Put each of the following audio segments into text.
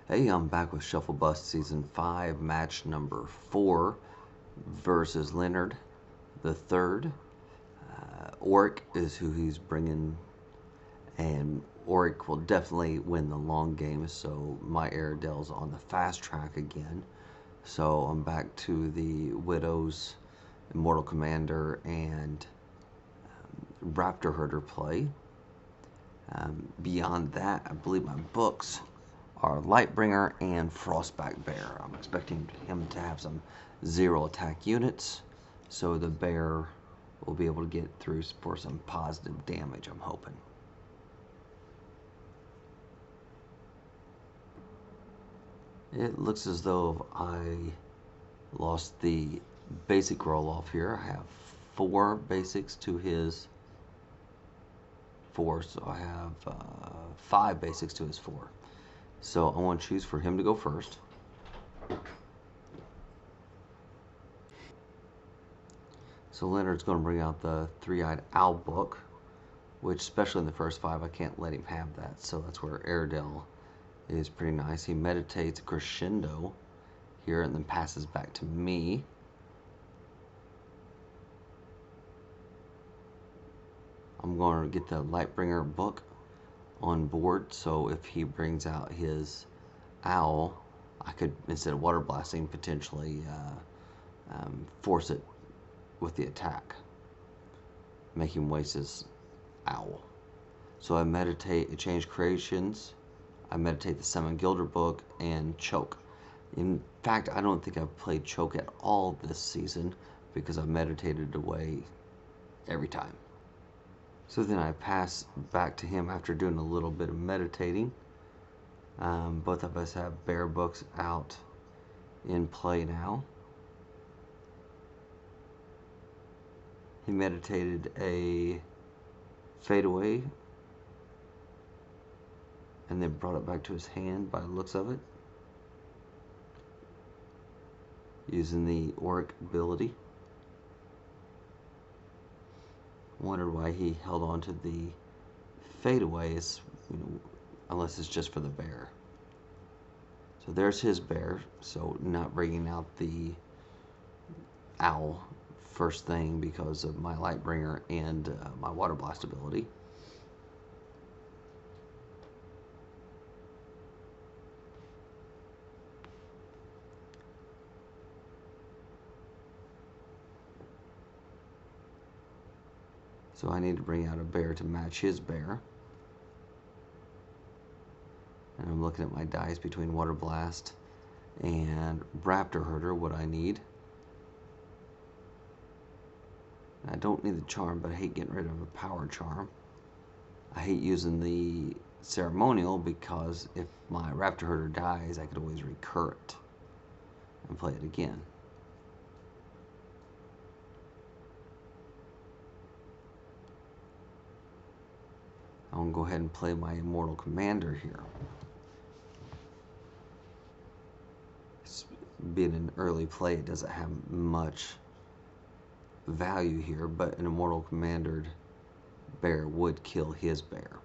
Hey, I'm back with Shufflebus Season 5, match number 4 versus Leonard the third. Orrick is who he's bringing, and Orrick will definitely win the long game, so my Aradel's on the fast track again. So I'm back to the Widows, Immortal Commander, and Raptor Herder play. Beyond that, I believe my books are Lightbringer and Frostback Bear. I'm expecting him to have some 0 attack units, so the bear will be able to get through for some positive damage, I'm hoping. It looks as though I lost the basic roll-off here. I have 4 basics to his 4, so I have 5 basics to his 4. So I want to choose for him to go first. So Leonard's going to bring out the 3-eyed owl book, which, especially in the first 5, I can't let him have that. So that's where Aradel is pretty nice. He meditates a crescendo here and then passes back to me. I'm going to get the Lightbringer book on board, so if he brings out his owl, I could, instead of water blasting, potentially force it with the attack, make him waste his owl. So I meditate, change creations, I meditate the Summon Gilder book, and choke. In fact, I don't think I've played choke at all this season because I've meditated away every time. So then I pass back to him after doing a little bit of meditating. Both of us have bear books out in play now. He meditated a fadeaway and then brought it back to his hand by the looks of it, using the Orrick ability. Wondered why he held on to the fadeaways, unless it's just for the bear. So there's his bear, so not bringing out the owl first thing because of my Lightbringer and my Water Blast ability. So I need to bring out a bear to match his bear. And I'm looking at my dice between Water Blast and Raptor Herder, what I need. I don't need the charm, but I hate getting rid of a power charm. I hate using the ceremonial because if my Raptor Herder dies, I could always recur it and play it again. I'm going to go ahead and play my Immortal Commander here. Being an early play, it doesn't have much value here, but an Immortal Commander bear would kill his bear,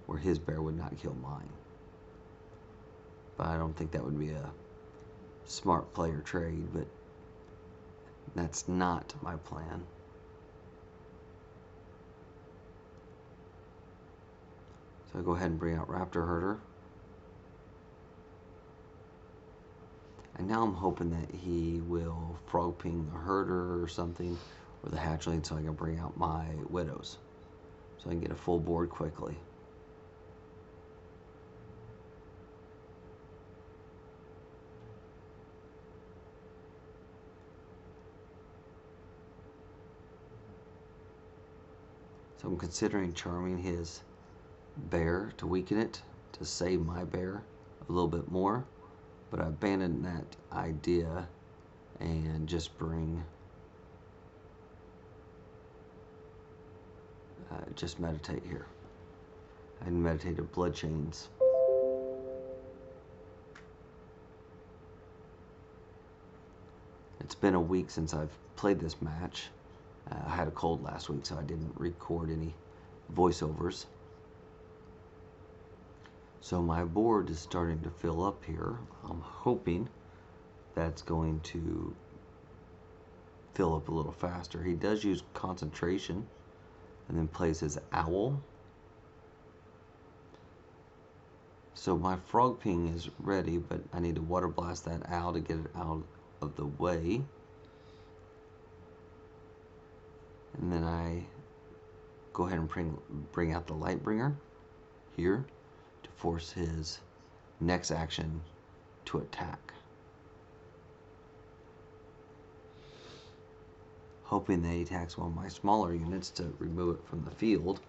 where his bear would not kill mine. But I don't think that would be a smart play or trade, but that's not my plan. So I go ahead and bring out Raptor Herder. And now I'm hoping that he will frog ping the herder or something, or the hatchling, so I can bring out my widows, so I can get a full board quickly. So I'm considering charming his bear to weaken it, to save my bear a little bit more. But I abandoned that idea and just bring, just meditate here. I meditated blood chains. It's been a week since I've played this match. I had a cold last week, so I didn't record any voiceovers. So my board is starting to fill up here. I'm hoping that's going to fill up a little faster. He does use concentration and then plays his owl. So my frog ping is ready, but I need to water blast that owl to get it out of the way. And then I go ahead and bring out the Lightbringer here to force his next action to attack. Hoping that he attacks one of my smaller units to remove it from the field.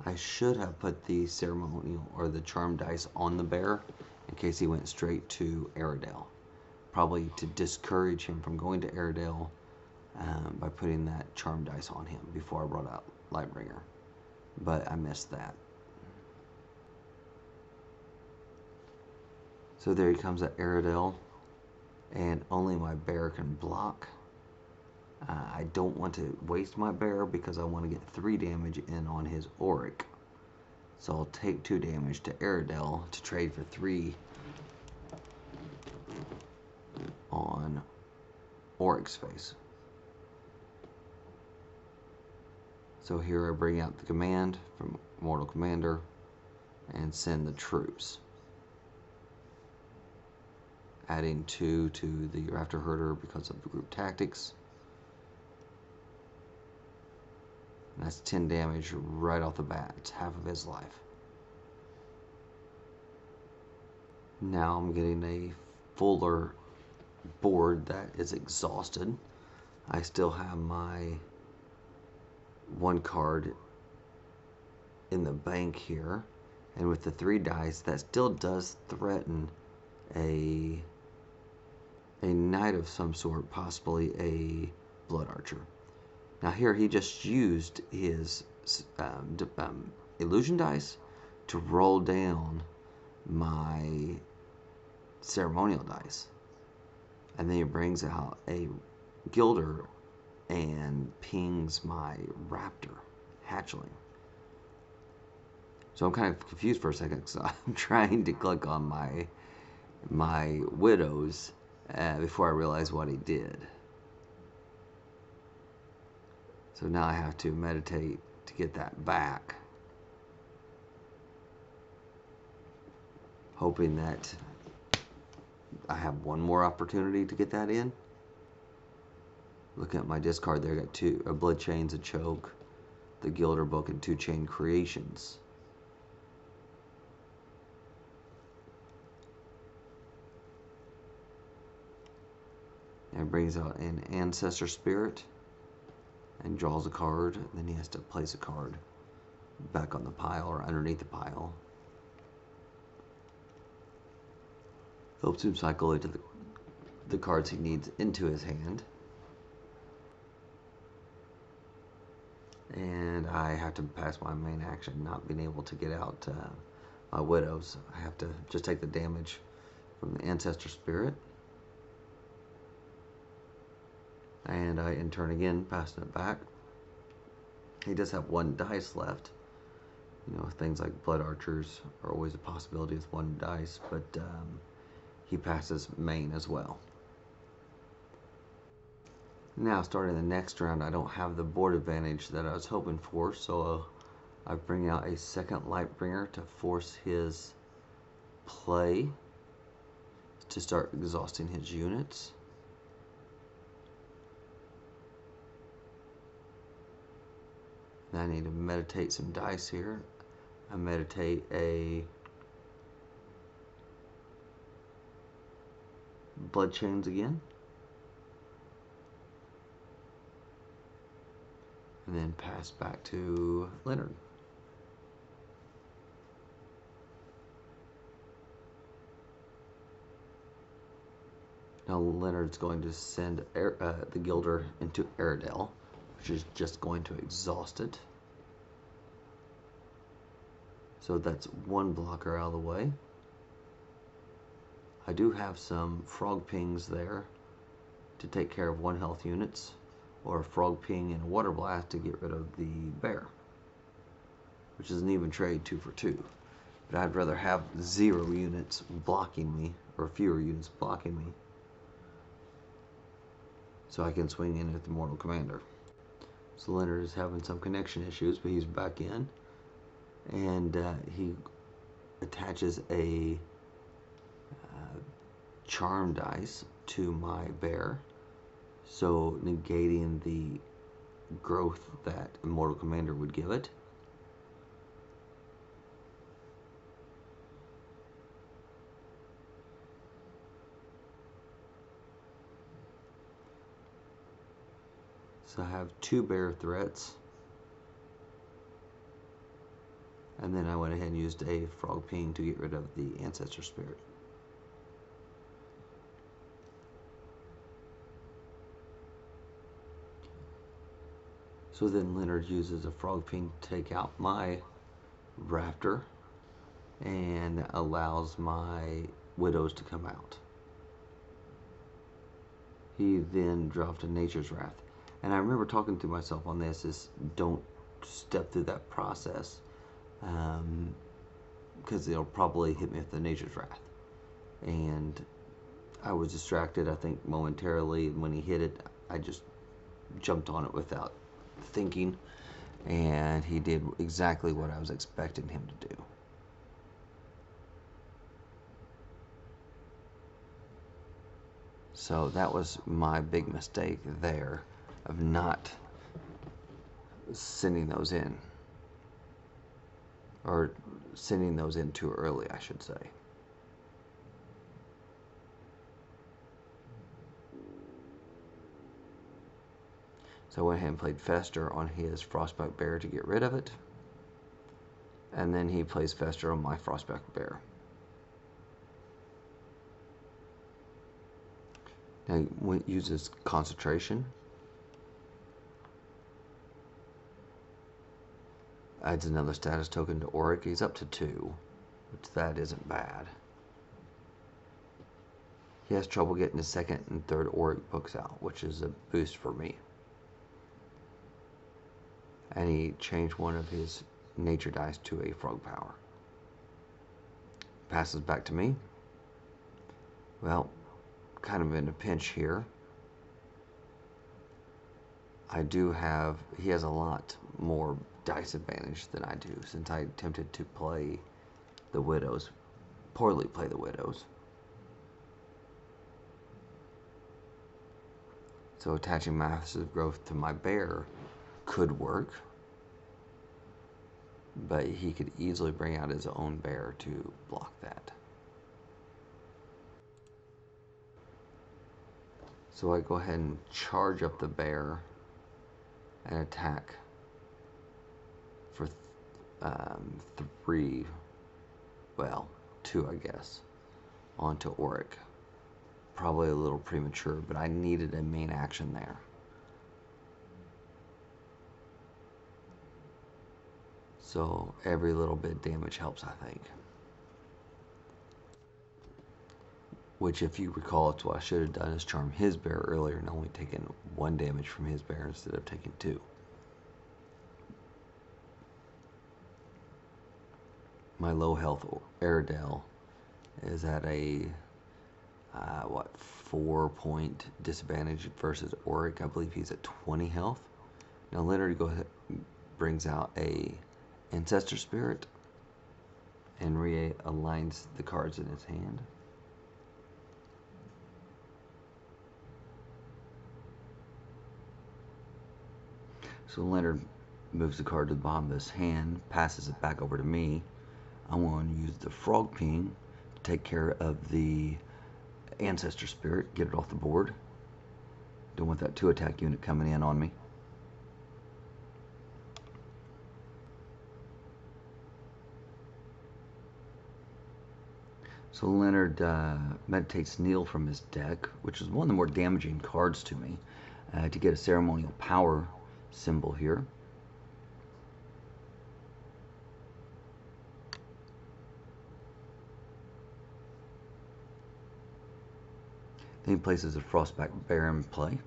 I should have put the ceremonial or the charm dice on the bear in case he went straight to Aradel. Probably to discourage him from going to Aradel by putting that charm dice on him before I brought out Lightbringer. But I missed that. So there he comes at Aradel, and only my bear can block. I don't want to waste my bear because I want to get 3 damage in on his Orrick. So I'll take 2 damage to Aradel to trade for 3 on Orrick's face. So here I bring out the command from Mortal Commander and send the troops. Adding 2 to the Raptor Herder because of the group tactics. And that's 10 damage right off the bat. It's half of his life. Now I'm getting a fuller board that is exhausted. I still have my 1 card in the bank here. And with the 3 dice, that still does threaten a knight of some sort, possibly a blood archer. Now here he just used his illusion dice to roll down my ceremonial dice. And then he brings out a Gilder and pings my Raptor hatchling. So I'm kind of confused for a second because I'm trying to click on my widows before I realize what he did. So now I have to meditate to get that back. Hoping that I have 1 more opportunity to get that in. Looking at my discard there, I got 2 Blood Chains, a Choke, the Gilder Book, and 2 Chain Creations. And it brings out an Ancestor Spirit and draws a card. Then he has to place a card back on the pile or underneath the pile. Helps him cycle into the cards he needs into his hand. And I have to pass my main action, not being able to get out my widows. I have to just take the damage from the Ancestor Spirit. And I, in turn again, passing it back. He does have 1 dice left. You know, things like Blood Archers are always a possibility with 1 dice, but he passes main as well. Now, starting the next round, I don't have the board advantage that I was hoping for, so I bring out a second Lightbringer to force his play to start exhausting his units. Now I need to meditate some dice here. I meditate a Blood Chains again. And then pass back to Leonard. Now Leonard's going to send the Gilder into Aradel, which is just going to exhaust it. So that's one blocker out of the way. I do have some frog pings there to take care of 1 health units, or a frog ping and a water blast to get rid of the bear, which is an even trade 2 for 2. But I'd rather have 0 units blocking me, or fewer units blocking me, so I can swing in at the Mortal Commander. So Leonard is having some connection issues, but he's back in, and he attaches a charm dice to my bear, so negating the growth that Immortal Commander would give it. So I have 2 bear threats, and then I went ahead and used a frog ping to get rid of the Ancestor Spirit. So then Leonard uses a frog ping to take out my raptor and allows my widows to come out. He then dropped a Nature's Wrath. And I remember talking to myself on this, is don't step through that process, because it'll probably hit me with the Nature's Wrath. And I was distracted, I think, momentarily, and when he hit it, I just jumped on it without thinking, and he did exactly what I was expecting him to do. So that was my big mistake there, of not sending those in, or sending those in too early, I should say. So I went ahead and played Fester on his Frostbite Bear to get rid of it, and then he plays Fester on my Frostbite Bear. Now he uses Concentration, adds another status token to Orrick. He's up to 2, which that isn't bad. He has trouble getting his 2nd and 3rd Orrick books out, which is a boost for me. And he changed one of his nature dice to a frog power. Passes back to me. Well, kind of in a pinch here. He has a lot more dice advantage than I do, since I attempted to play the widows, poorly play the widows. So attaching massive growth to my bear could work, but he could easily bring out his own bear to block that. So I go ahead and charge up the bear and attack for 3, well, 2 I guess, onto Orrick. Probably a little premature, but I needed a main action there. So every little bit of damage helps, I think. Which, if you recall, it's what I should have done, is charm his bear earlier and only taken 1 damage from his bear instead of taking 2. My low health Aradel is at a 4-point disadvantage versus Orrick. I believe he's at 20 health. Now Leonard brings out a Ancestor Spirit and realigns the cards in his hand. So Leonard moves the card to the bottom of his hand, passes it back over to me. I'm going to use the Frog Ping to take care of the Ancestor Spirit, get it off the board. Don't want that 2-attack unit coming in on me. So Leonard meditates Kneel from his deck, which is one of the more damaging cards to me, to get a ceremonial power symbol here. Then he places a Frostback Bear in play.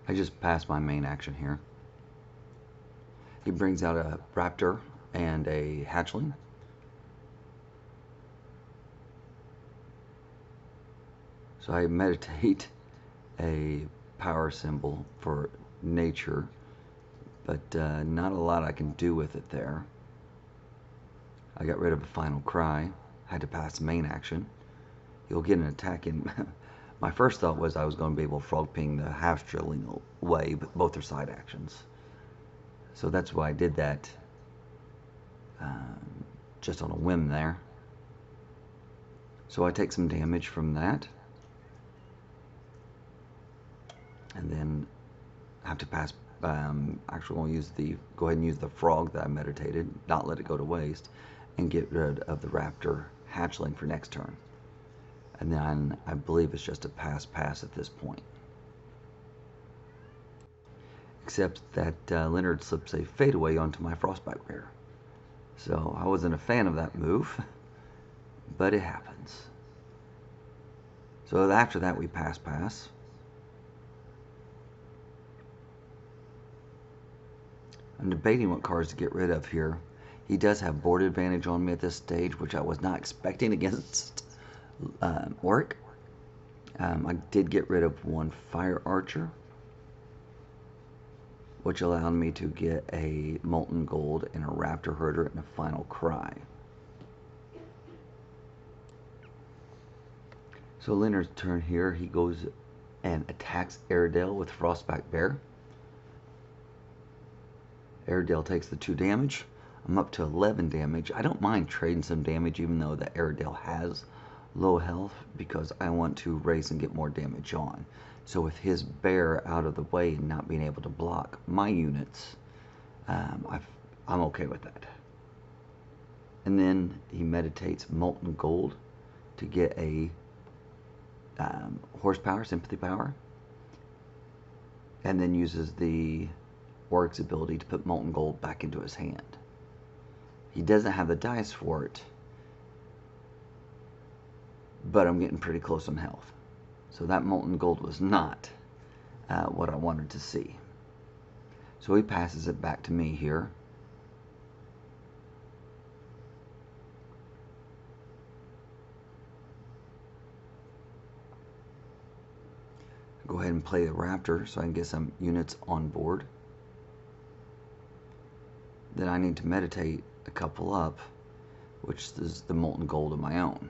I just passed my main action here. He brings out a Raptor and a Hatchling. So I meditate a power symbol for nature, but not a lot I can do with it there. I got rid of a Final Cry, had to pass main action. You'll get an attack in. My first thought was I was going to be able to frog ping the half-drilling away, but both are side actions. So that's why I did that just on a whim there. So I take some damage from that. And then I have to pass, actually going to go ahead and use the frog that I meditated, not let it go to waste, and get rid of the Raptor Hatchling for next turn. And then I believe it's just a pass at this point. Except that Leonard slips a fadeaway onto my Frostback Bear. So I wasn't a fan of that move, but it happens. So after that we pass. I'm debating what cards to get rid of here. He does have board advantage on me at this stage, which I was not expecting against Orrick. I did get rid of one Fire Archer, which allowed me to get a Molten Gold and a Raptor Herder and a Final Cry. So Leonard's turn here. He goes and attacks Aradel with Frostback Bear. Aradel takes the 2 damage. I'm up to 11 damage. I don't mind trading some damage even though the Aradel has low health because I want to race and get more damage on. So with his bear out of the way and not being able to block my units, I'm okay with that. And then he meditates Molten Gold to get a horsepower, sympathy power, and then uses the Orrick's ability to put Molten Gold back into his hand. He doesn't have the dice for it, but I'm getting pretty close on health. So that Molten Gold was not what I wanted to see. So he passes it back to me here. Go ahead and play the Raptor so I can get some units on board. Then I need to meditate a couple up, which is the Molten Gold of my own.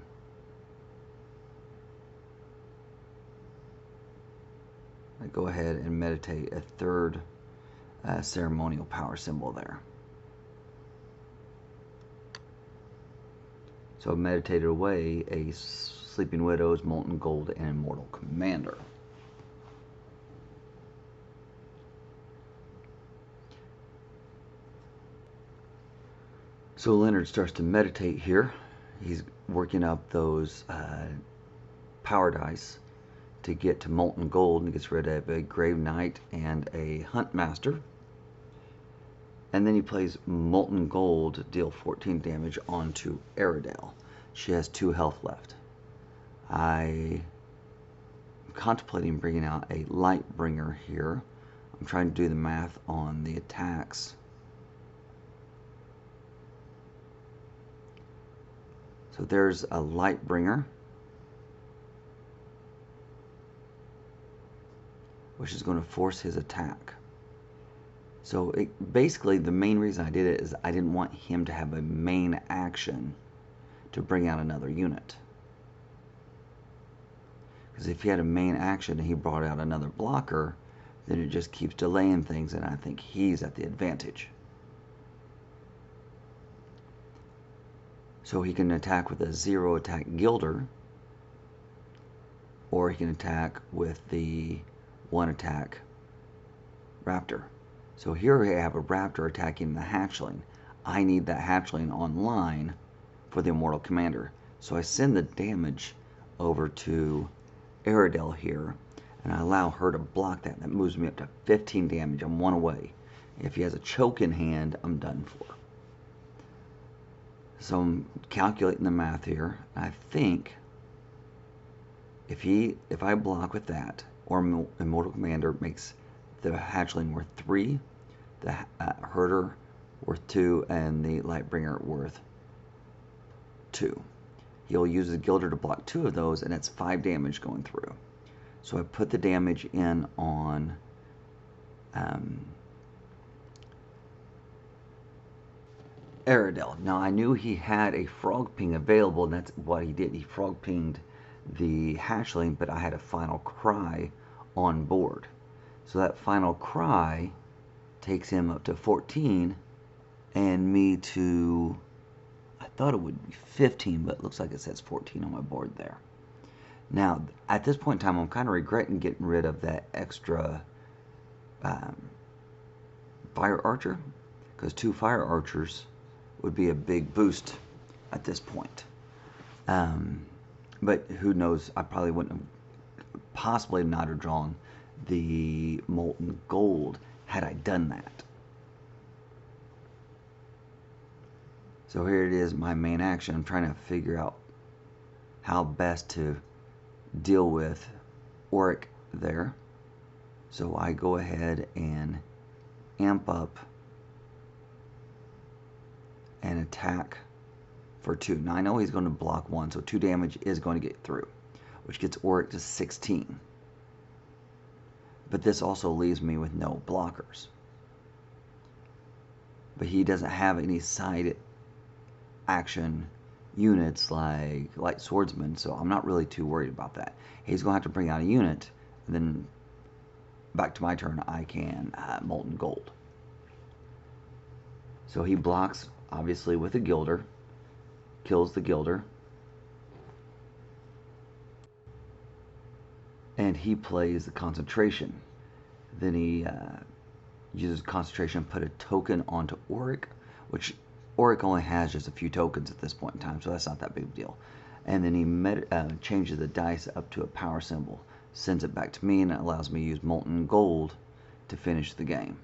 I go ahead and meditate a 3rd ceremonial power symbol there. So I meditated away a Sleeping Widow's, Molten Gold, and Immortal Commander. So Leonard starts to meditate here. He's working up those power dice to get to Molten Gold, and gets rid of a Grave Knight and a Hunt Master. And then he plays Molten Gold to deal 14 damage onto Aradel. She has 2 health left. I'm contemplating bringing out a Lightbringer here. I'm trying to do the math on the attacks. So there's a Lightbringer, which is going to force his attack. So basically the main reason I did it is I didn't want him to have a main action to bring out another unit. Because if he had a main action and he brought out another blocker, then it just keeps delaying things, and I think he's at the advantage. So he can attack with a 0 attack Gilder, or he can attack with the 1 attack Raptor. So here we have a Raptor attacking the Hatchling. I need that Hatchling online for the Immortal Commander. So I send the damage over to Aradel here, and I allow her to block that. That moves me up to 15 damage. I'm 1 away. If he has a choke in hand, I'm done for. So I'm calculating the math here. I think if I block with that, or Immortal Commander makes the hatchling worth 3, the herder worth 2, and the Lightbringer worth 2. He'll use the Gilder to block 2 of those, and it's 5 damage going through. So I put the damage in on Aradel. Now I knew he had a frog ping available, and that's what he did. He frog pinged the hatchling, but I had a final cry on board. So that final cry takes him up to 14, and me to, I thought it would be 15, but it looks like it says 14 on my board there. Now, at this point in time, I'm kind of regretting getting rid of that extra fire archer, because 2 fire archers would be a big boost at this point. But who knows, I probably wouldn't have possibly not have drawn the molten gold had I done that. So here it is, my main action. I'm trying to figure out how best to deal with Orrick there. So I go ahead and amp up and attack for 2. Now I know he's going to block 1, so 2 damage is going to get through, which gets Orrick to 16. But this also leaves me with no blockers. But he doesn't have any side action units like Light Swordsman, so I'm not really too worried about that. He's going to have to bring out a unit, and then back to my turn, I can Molten Gold. So he blocks, obviously, with a Gilder, kills the Gilder, and he plays the Concentration. Then he uses Concentration, put a token onto Orrick, which Orrick only has just a few tokens at this point in time, so that's not that big of a deal. And then he changes the dice up to a power symbol, sends it back to me, and it allows me to use Molten Gold to finish the game.